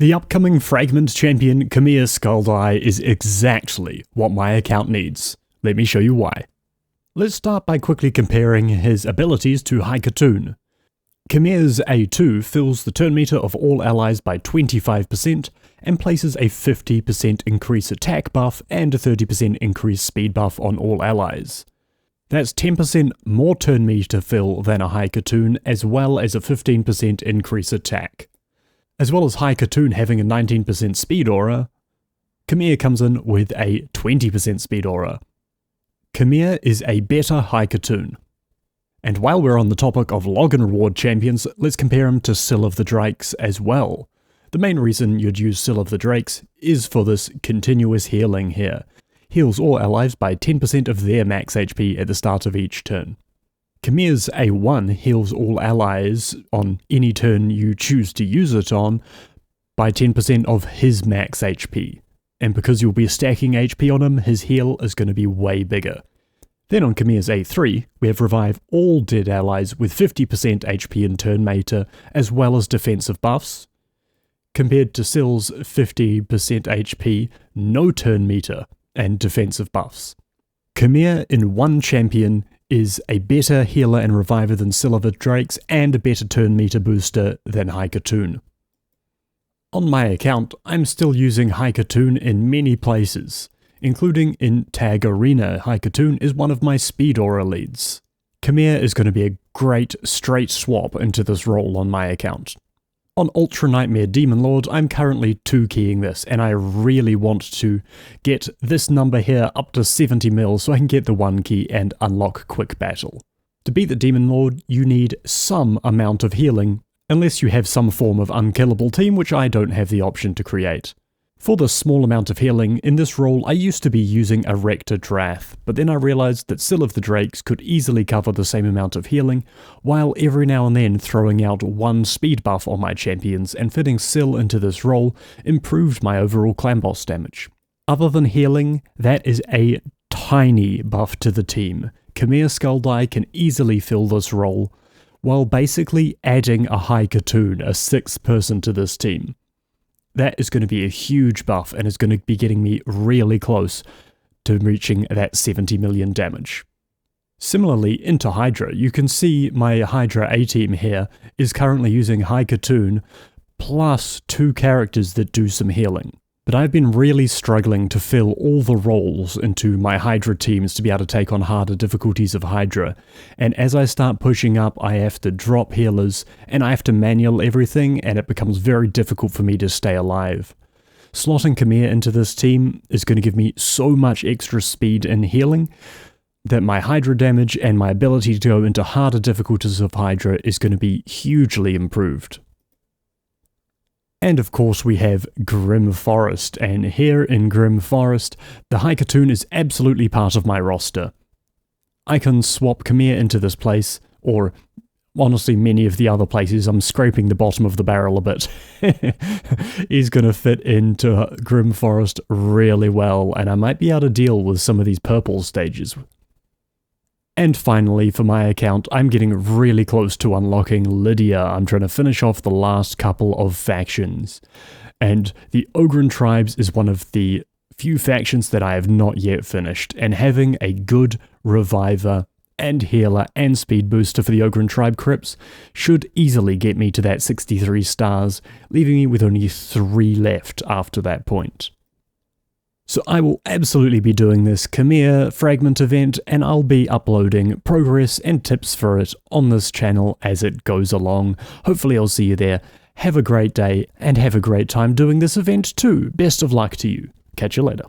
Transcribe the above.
The upcoming Fragment champion Khmer Skuldeye is exactly what my account needs. Let me show you why. Let's start by quickly comparing his abilities to Haikatoon. Khmer's A2 fills the turn meter of all allies by 25% and places a 50% increase attack buff and a 30% increase speed buff on all allies. That's 10% more turn meter fill than a Haikatoon, as well as a 15% increase attack. As well as Haikatoon having a 19% speed aura, Khmer comes in with a 20% speed aura. Khmer is a better Haikatoon. And while we're on the topic of log and reward champions, let's compare him to Sill of the Drakes as well. The main reason you'd use Sill of the Drakes is for this continuous healing here. Heals all allies by 10% of their max HP at the start of each turn. Khmer's A1 heals all allies on any turn you choose to use it on by 10% of his max HP. And because you'll be stacking HP on him, his heal is going to be way bigger. Then on Khmer's A3, we have Revive all dead allies with 50% HP in turn meter, as well as defensive buffs, compared to Sill's 50% HP, no turn meter, and defensive buffs. Khmer in one champion is a better healer and reviver than Sill of the Drakes and a better turn meter booster than Haikatoon. On my account, I'm still using Haikatoon in many places, including in Tag Arena. Haikatoon is one of my speed aura leads. Khmer is going to be a great straight swap into this role on my account. On Ultra Nightmare Demon Lord, I'm currently 2-keying this, and I really want to get this number here up to 70 mil so I can get the 1 key and unlock Quick Battle. To beat the Demon Lord, you need some amount of healing, unless you have some form of unkillable team, which I don't have the option to create. For the small amount of healing, in this role I used to be using a Rector Drath, but then I realised that Sill of the Drakes could easily cover the same amount of healing, while every now and then throwing out one speed buff on my champions, and fitting Sill into this role improved my overall clan boss damage. Other than healing, that is a tiny buff to the team. Khmer Skuldeye can easily fill this role, while basically adding a Haikatoon, a 6th person to this team. That is going to be a huge buff and is going to be getting me really close to reaching that 70 million damage. Similarly, into Hydra, you can see my Hydra A-team here is currently using Haikatoon plus 2 characters that do some healing. But I've been really struggling to fill all the roles into my Hydra teams to be able to take on harder difficulties of Hydra, and as I start pushing up I have to drop healers, and I have to manual everything, and it becomes very difficult for me to stay alive. Slotting Khmer into this team is going to give me so much extra speed and healing that my Hydra damage and my ability to go into harder difficulties of Hydra is going to be hugely improved. And of course we have Grim Forest, and here in Grim Forest, the Haikatoon is absolutely part of my roster. I can swap Khmer into this place, or honestly many of the other places. I'm scraping the bottom of the barrel a bit. He's going to fit into Grim Forest really well, and I might be able to deal with some of these purple stages. And finally, for my account, I'm getting really close to unlocking Lydia. I'm trying to finish off the last couple of factions. And the Ogryn Tribes is one of the few factions that I have not yet finished, and having a good reviver and healer and speed booster for the Ogryn Tribe Crypts should easily get me to that 63 stars, leaving me with only 3 left after that point. So I will absolutely be doing this Khmer Fragment event, and I'll be uploading progress and tips for it on this channel as it goes along. Hopefully I'll see you there. Have a great day, and have a great time doing this event too. Best of luck to you. Catch you later.